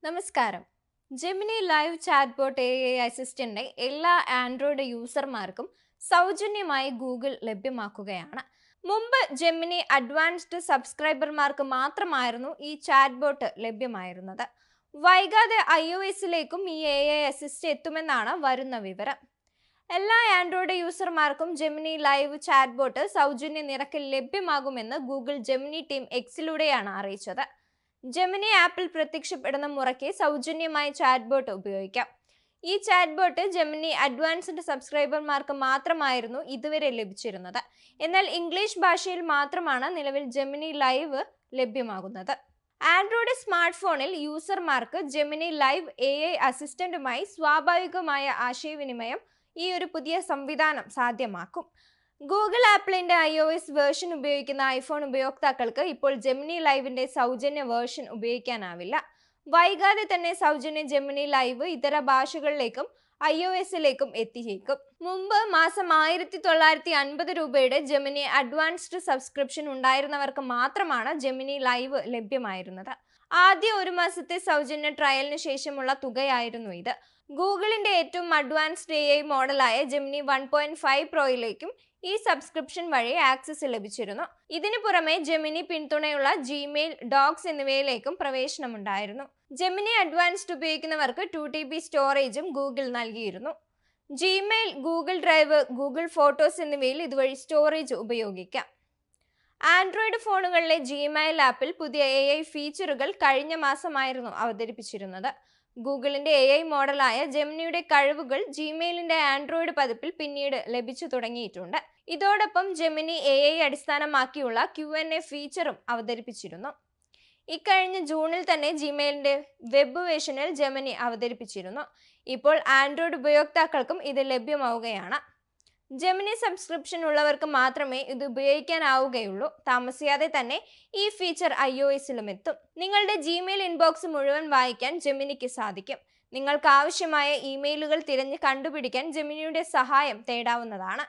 നമസ്കാരം. Gemini live chatbot assistant എല്ലാ Android യൂസർമാർക്കും സൗജന്യമായി ഗൂഗിൾ ലഭ്യമാക്കുകയാണ്. മുമ്പ് ജെമിനി അഡ്വാൻസ്ഡ് സബ്സ്ക്രൈബർമാർക്ക് മാത്രമായിരുന്നു ഈ ചാറ്റ്ബോട്ട് ലഭ്യമായിരുന്നത്. വൈകാതെ iOS-ലേക്കും ഈ അസിസ്റ്റ് എത്തുമെന്നാണ് വരുന്ന വിവരം. എല്ലാ ആൻഡ്രോയിഡ് യൂസർമാർക്കും ജെമിനി ലൈവ് ചാറ്റ്ബോട്ട് സൗജന്യ നിരക്കിൽ ലഭ്യമാകുമെന്ന് ഗൂഗിൾ ജെമിനി ടീം എക്സിലൂടെയാണ് അറിയിച്ചത്. ജെമിനി ആപ്പിൽ പ്രത്യക്ഷപ്പെടുന്ന മുറയ്ക്ക് സൗജന്യമായി ചാറ്റ്ബോട്ട് ഉപയോഗിക്കാം. ഈ ചാറ്റ്ബോട്ട് ജെമിനി അഡ്വാൻസ്ഡ് സബ്സ്ക്രൈബർമാർക്ക് മാത്രമായിരുന്നു ഇതുവരെ ലഭിച്ചിരുന്നത്. എന്നാൽ ഇംഗ്ലീഷ് ഭാഷയിൽ മാത്രമാണ് നിലവിൽ ജെമിനി ലൈവ് ലഭ്യമാകുന്നത്. ആൻഡ്രോയിഡ് സ്മാർട്ട് ഫോണിൽ യൂസർമാർക്ക് ജെമിനി ലൈവ് അസിസ്റ്റന്റുമായി സ്വാഭാവികമായ ആശയവിനിമയം ഈ ഒരു പുതിയ സംവിധാനം സാധ്യമാക്കും. ഗൂഗിൾ ആപ്പിളിന്റെ iOS വേർഷൻ ഉപയോഗിക്കുന്ന ഐഫോൺ ഉപയോക്താക്കൾക്ക് ഇപ്പോൾ ജെമിനി ലൈവിന്റെ സൗജന്യ വേർഷൻ ഉപയോഗിക്കാനാവില്ല. വൈകാതെ തന്നെ സൗജന്യ ജെമിനി ലൈവ് ഇതര ഭാഷകളിലേക്കും iOS-ലേക്കും എത്തിയേക്കും. മുമ്പ് മാസം 1950 രൂപയുടെ ജെമിനി അഡ്വാൻസ്ഡ് സബ്സ്ക്രിപ്ഷൻ ഉണ്ടായിരുന്നവർക്ക് മാത്രമാണ് ജെമിനി ലൈവ് ലഭ്യമായിരുന്നത്. ആദ്യ ഒരു മാസത്തെ സൗജന്യ ട്രയലിന് ശേഷമുള്ള തുകയായിരുന്നു ഇത്. ഗൂഗിളിന്റെ ഏറ്റവും അഡ്വാൻസ്ഡ് മോഡലായ ജെമിനി 1.5 പ്രോയിലേക്കും ഈ സബ്സ്ക്രിപ്ഷൻ വഴി ആക്സസ് ലഭിച്ചിരുന്നു. ഇതിനു പുറമെ ജെമിനി പിന്തുണയുള്ള ജിമെയിൽ, ഡോക്സ് എന്നിവയിലേക്കും പ്രവേശനമുണ്ടായിരുന്നു. ജെമിനി അഡ്വാൻസ്ഡ് ഉപയോഗിക്കുന്നവർക്ക് 2TB സ്റ്റോറേജും ഗൂഗിൾ നൽകിയിരുന്നു. Gmail, Google drive, Google photos എന്നിവയിൽ ഇതുവഴി സ്റ്റോറേജ് ഉപയോഗിക്കാം. ആൻഡ്രോയിഡ് ഫോണുകളിലെ ജിമെയിൽ ആപ്പിൽ പുതിയ ഫീച്ചറുകൾ കഴിഞ്ഞ മാസമായിരുന്നു അവതരിപ്പിച്ചിരുന്നത്. ഗൂഗിളിന്റെ മോഡലായ ജെമിനിയുടെ കഴിവുകൾ ജിമെയിലിന്റെ ആൻഡ്രോയിഡ് പതിപ്പിൽ പിന്നീട് ലഭിച്ചു തുടങ്ങിയിട്ടുണ്ട്. ഇതോടൊപ്പം ജെമിനി അടിസ്ഥാനമാക്കിയുള്ള Q&A ഫീച്ചറും അവതരിപ്പിച്ചിരുന്നു. ഇക്കഴിഞ്ഞ ജൂണിൽ തന്നെ ജിമെയിലിന്റെ വെബ് വേർഷനിൽ ജെമിനി അവതരിപ്പിച്ചിരുന്നു. ഇപ്പോൾ ആൻഡ്രോയിഡ് ഉപയോക്താക്കൾക്കും ഇത് ലഭ്യമാവുകയാണ്. ജെമിനി സബ്സ്ക്രിപ്ഷൻ ഉള്ളവർക്ക് മാത്രമേ ഇത് ഉപയോഗിക്കാനാവുകയുള്ളൂ. താമസിയാതെ തന്നെ ഈ ഫീച്ചർ iOS-ലും എത്തും. നിങ്ങളുടെ ജിമെയിൽ ഇൻബോക്സ് മുഴുവൻ വായിക്കാൻ ജെമിനിക്ക് സാധിക്കും. നിങ്ങൾക്ക് ആവശ്യമായ ഇമെയിലുകൾ തിരഞ്ഞ് കണ്ടുപിടിക്കാൻ ജെമിനിയുടെ സഹായം തേടാവുന്നതാണ്.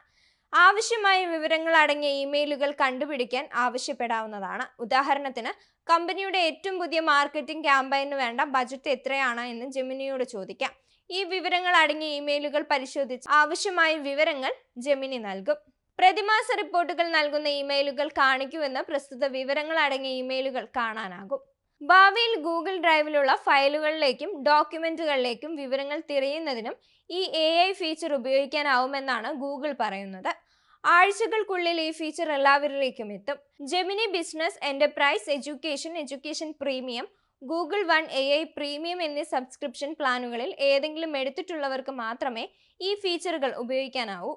ആവശ്യമായ വിവരങ്ങൾ അടങ്ങിയ ഇമെയിലുകൾ കണ്ടുപിടിക്കാൻ ആവശ്യപ്പെടാവുന്നതാണ്. ഉദാഹരണത്തിന്, കമ്പനിയുടെ ഏറ്റവും പുതിയ മാർക്കറ്റിംഗ് ക്യാമ്പയിന് വേണ്ട ബജറ്റ് എത്രയാണ് എന്ന് ജെമിനിയോട് ചോദിക്കാം. ഈ വിവരങ്ങൾ അടങ്ങിയ ഇമെയിലുകൾ പരിശോധിച്ച് ആവശ്യമായ വിവരങ്ങൾ ജെമിനി നൽകും. പ്രതിമാസ റിപ്പോർട്ടുകൾ നൽകുന്ന ഇമെയിലുകൾ കാണിക്കുമെന്ന് പ്രസ്തുത വിവരങ്ങൾ അടങ്ങിയ ഇമെയിലുകൾ കാണാനാകും. ഭാവിയിൽ ഗൂഗിൾ ഡ്രൈവിലുള്ള ഫയലുകളിലേക്കും ഡോക്യുമെന്റുകളിലേക്കും വിവരങ്ങൾ തിരയുന്നതിനും ഈ ഫീച്ചർ ഉപയോഗിക്കാനാവുമെന്നാണ് ഗൂഗിൾ പറയുന്നത്. ആഴ്ചകൾക്കുള്ളിൽ ഈ ഫീച്ചർ എല്ലാവരിലേക്കും എത്തും. Gemini business, enterprise, education premium, Google one premium എന്നീ സബ്സ്ക്രിപ്ഷൻ പ്ലാനുകളിൽ ഏതെങ്കിലും എടുത്തിട്ടുള്ളവർക്ക് മാത്രമേ ഈ ഫീച്ചറുകൾ ഉപയോഗിക്കാനാവൂ.